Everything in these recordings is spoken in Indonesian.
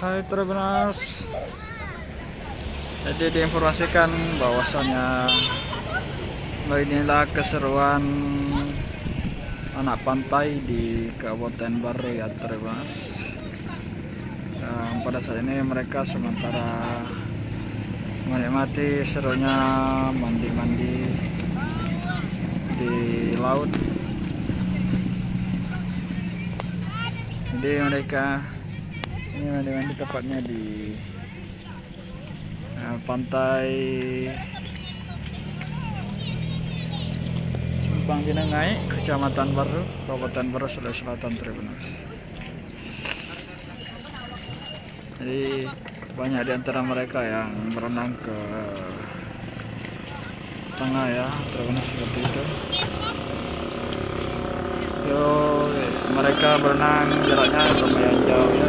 Hai Travenas. Jadi diinformasikan bahwasannya inilah keseruan anak pantai di Kabupaten Baru ya Travenas. Pada saat ini mereka sementara menikmati serunya mandi-mandi di laut. Jadi mereka ini mandi-mandi tepatnya di pantai Simpang Binangai, Kecamatan Baru, Kabupaten Baru, Sulawesi Selatan, Travenas. Jadi banyak di antara mereka yang berenang ke tengah ya, Travenas, seperti itu. Mereka berenang jaraknya lumayan jauh ya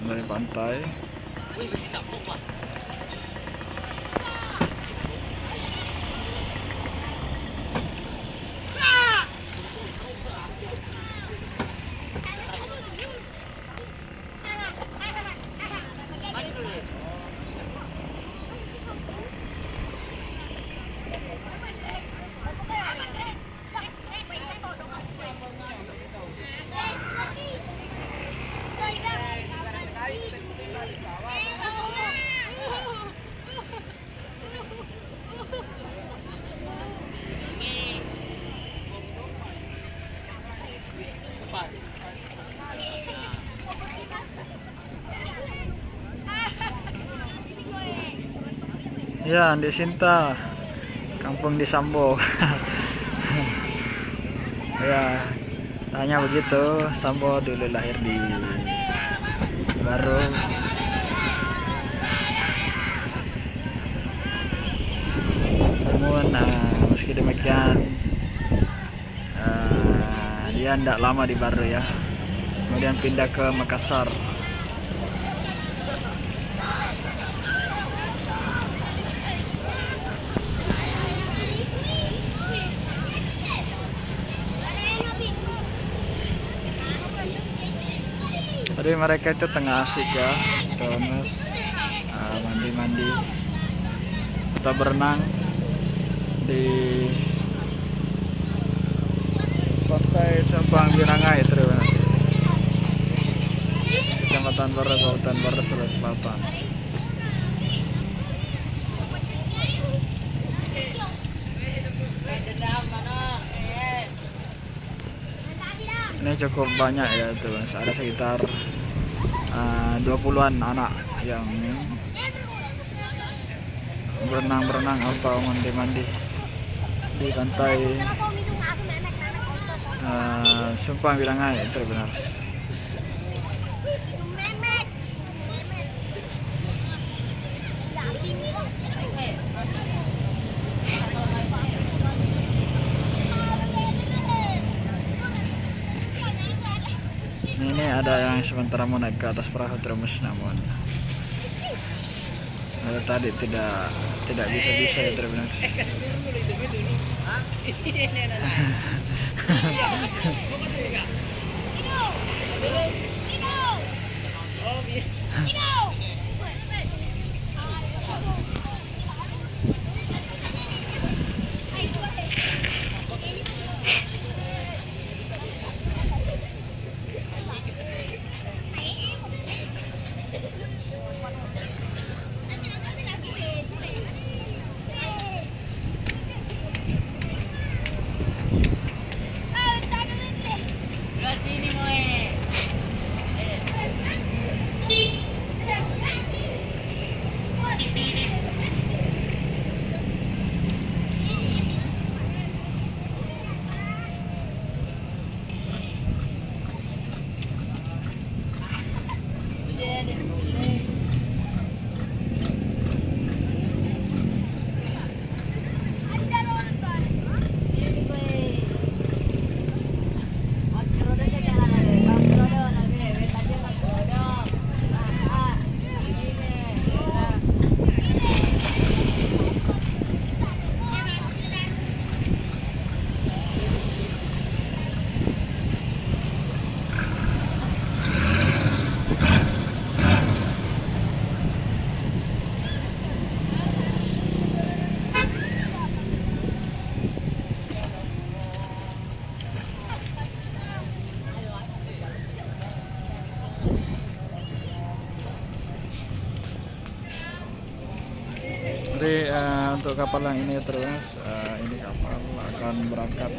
dari pantai. Ya, di Sinta, kampung di Sambo. Ya, hanya begitu. Sambo dulu lahir di Baru. Namun meski demikian dia tidak lama di Baru ya. Kemudian pindah ke Makassar. Jadi mereka itu tengah asik ya, Thomas, mandi-mandi atau berenang di pantai Simpang Binangai, Travenas, Kecamatan Baru, Kabupaten Baru, Sulawesi Selatan. Ini cukup banyak ya, Travenas. Ada sekitar 20-an anak yang berenang atau mandi-mandi di pantai Simpang Binangai, Travenas. Ini ada yang sementara mau naik ke atas perahu terus, namun tadi tidak bisa ya, Travenas. ya untuk kapal yang ini terus ini kapal akan berangkat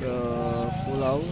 ke pulau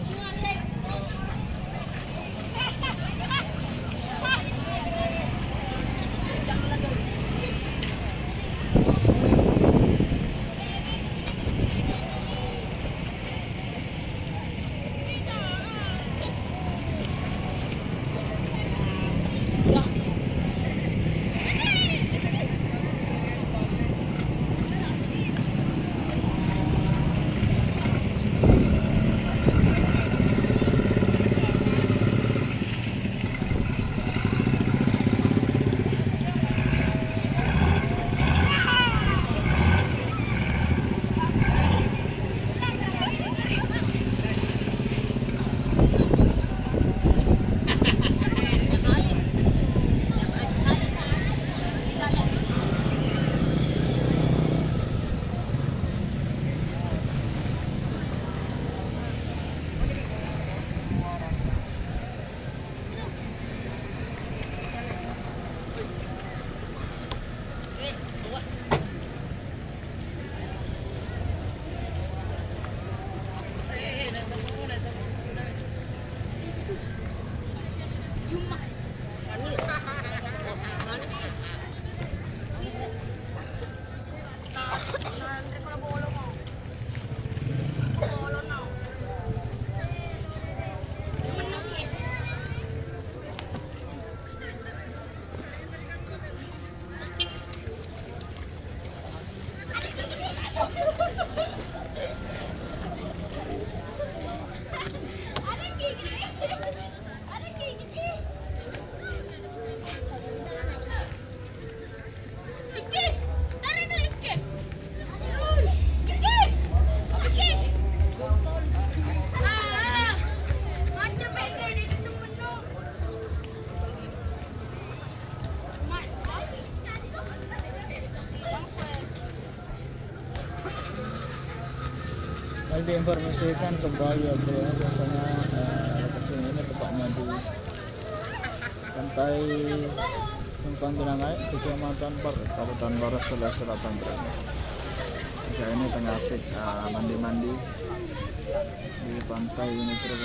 diinformasikan kembali ya bro, biasanya lokasi ini tepatnya di pantai Simpang Pinangai, Kecamatan Bar, Kabupaten Baras, Sulawesi Selatan bro. Jika ini tengah asik mandi-mandi di pantai ini bro.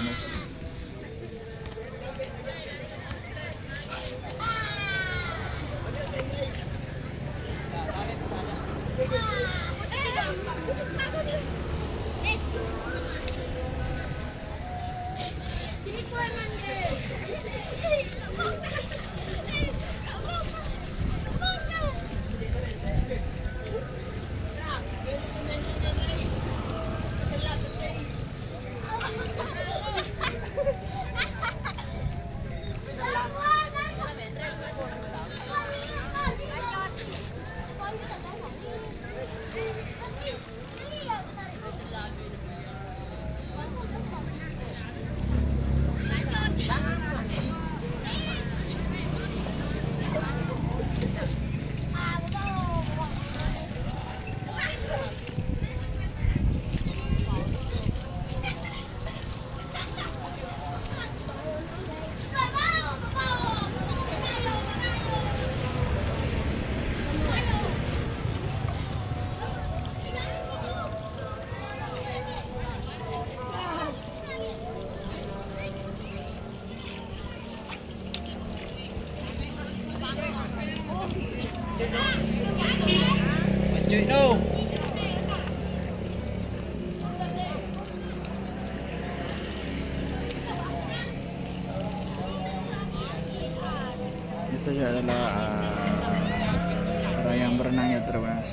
Cuy đâu. Itu adalah orang yang berenang ya terus.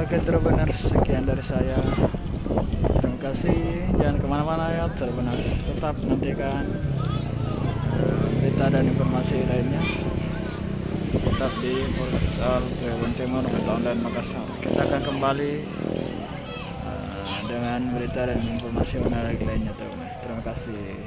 Oke terbenar, sekian dari saya. Terima kasih, jangan kemana-mana ya terbenar, tetap nantikan berita dan informasi lainnya tetap di portal Tribun Timur Berita Online Makassar. Kita akan kembali dengan berita dan informasi menarik lainnya, Mas. Terima kasih.